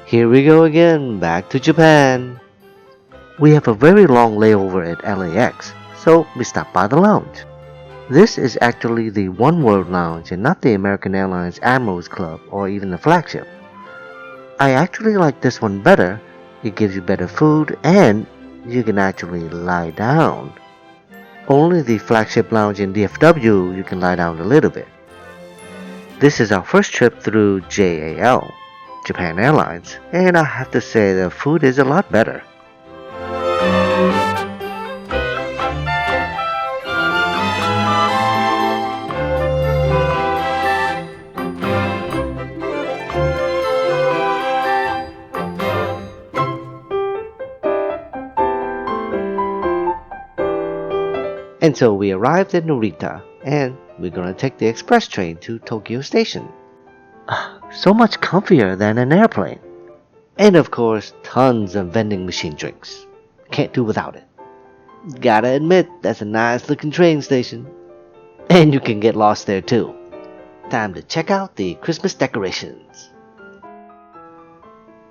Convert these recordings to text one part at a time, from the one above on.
Here we go again, back to Japan. We have a very long layover at LAX, so we stop by the lounge. This is actually the One World Lounge and not the American Airlines Admirals Club or even the flagship. I actually like this one better. It gives you better food and you can actually lie down. Only the flagship lounge in DFW you can lie down a little bit. This is our first trip through JAL, Japan Airlines, and I have to say the food is a lot better. And so we arrived at Narita, and we're gonna take the express train to Tokyo Station. So much comfier than an airplane. And of course, tons of vending machine drinks. Can't do without it. Gotta admit, that's a nice looking train station. And you can get lost there too. Time to check out the Christmas decorations.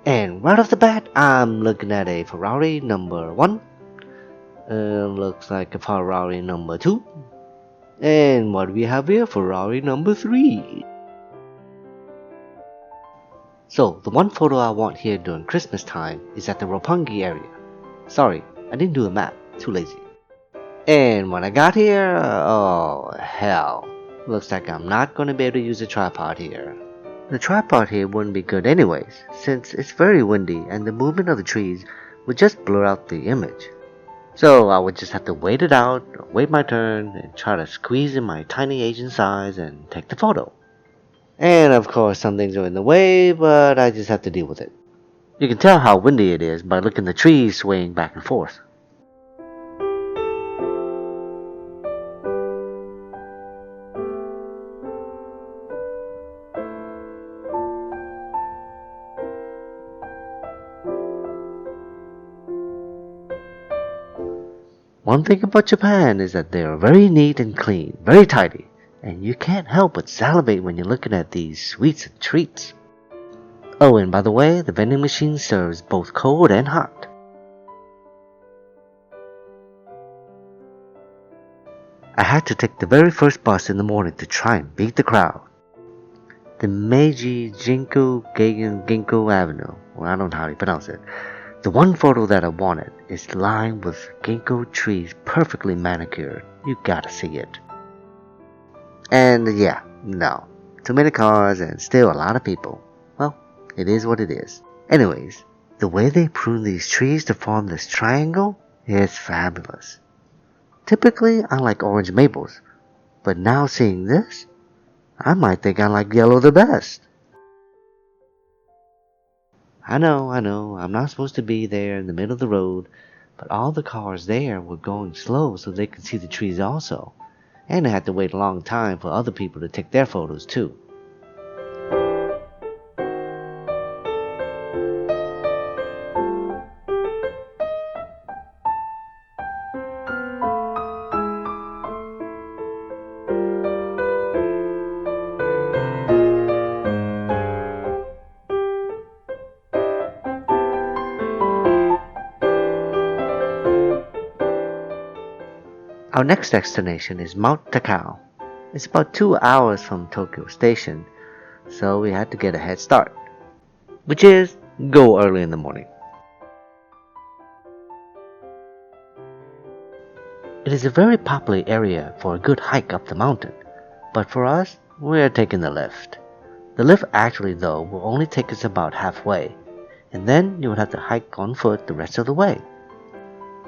And right off the bat, I'm looking at a Ferrari number 1. Looks like a Ferrari number 2. And what do we have here? Ferrari number 3. So, the one photo I want here during Christmas time is at the Roppongi area. Sorry, I didn't do a map, too lazy. And when I got here, oh hell. Looks like I'm not gonna be able to use a tripod here. The tripod here wouldn't be good anyways, since it's very windy and the movement of the trees would just blur out the image. So I would just have to wait it out, wait my turn, and try to squeeze in my tiny Asian size and take the photo. And of course some things are in the way, but I just have to deal with it. You can tell how windy it is by looking at the trees swaying back and forth. One thing about Japan is that they are very neat and clean, very tidy, and you can't help but salivate when you're looking at these sweets and treats. Oh, and by the way, the vending machine serves both cold and hot. I had to take the very first bus in the morning to try and beat the crowd. The Meiji Jinko Ginko Avenue, well, I don't know how you pronounce it. The one photo that I wanted is lined with ginkgo trees perfectly manicured. You gotta see it. And yeah, no. Too many cars and still a lot of people. Well, it is what it is. Anyways, the way they prune these trees to form this triangle is fabulous. Typically, I like orange maples. But now seeing this, I might think I like yellow the best. I know, I'm not supposed to be there in the middle of the road, but all the cars there were going slow so they could see the trees also. And I had to wait a long time for other people to take their photos too. Our next destination is Mount Takao. It's about 2 hours from Tokyo Station, so we had to get a head start, which is go early in the morning. It is a very popular area for a good hike up the mountain, but for us, we're taking the lift. The lift actually though will only take us about halfway, and then you would have to hike on foot the rest of the way.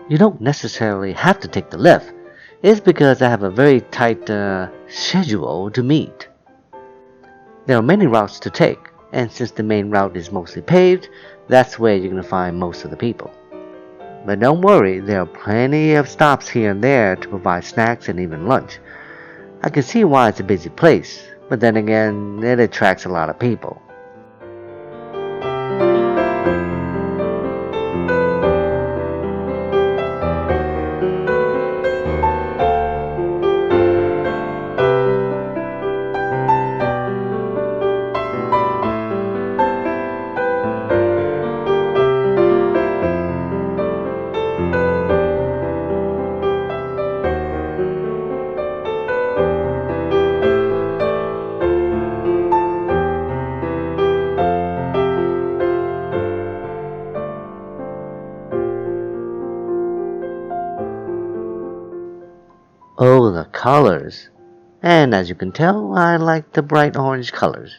You don't necessarily have to take the lift. It's because I have a very tight schedule to meet. There are many routes to take, and since the main route is mostly paved, that's where you're going to find most of the people. But don't worry, there are plenty of stops here and there to provide snacks and even lunch. I can see why it's a busy place, but then again, it attracts a lot of people. Oh, the colors! And as you can tell, I like the bright orange colors.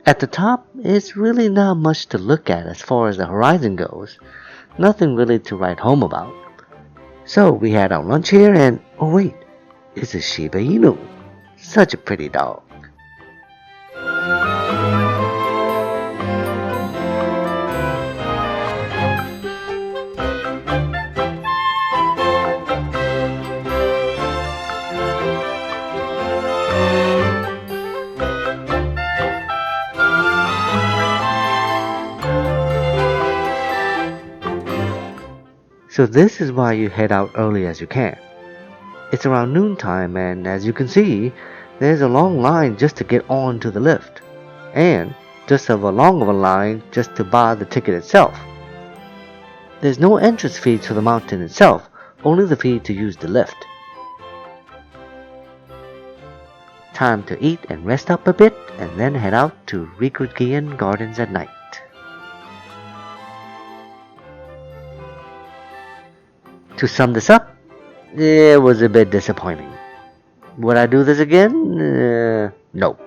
At the top, it's really not much to look at as far as the horizon goes. Nothing really to write home about. So we had our lunch here and, oh wait, it's a Shiba Inu. Such a pretty dog. So this is why you head out early as you can. It's around noontime and as you can see, there's a long line just to get on to the lift. And just as long of a line just to buy the ticket itself. There's no entrance fee to the mountain itself, only the fee to use the lift. Time to eat and rest up a bit and then head out to Rikujian Gardens at night. To sum this up, it was a bit disappointing. Would I do this again? No.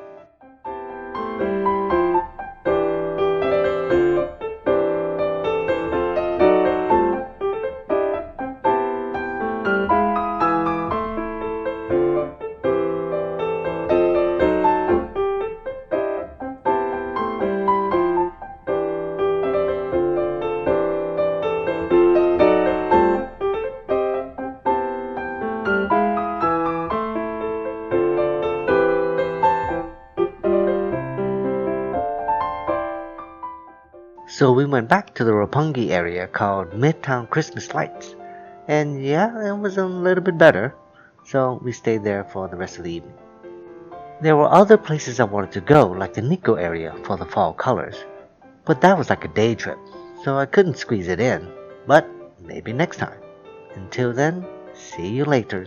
So we went back to the Roppongi area called Midtown Christmas Lights. And yeah, it was a little bit better. So we stayed there for the rest of the evening. There were other places I wanted to go, like the Nikko area for the fall colors. But that was like a day trip, so I couldn't squeeze it in. But maybe next time. Until then, see you later.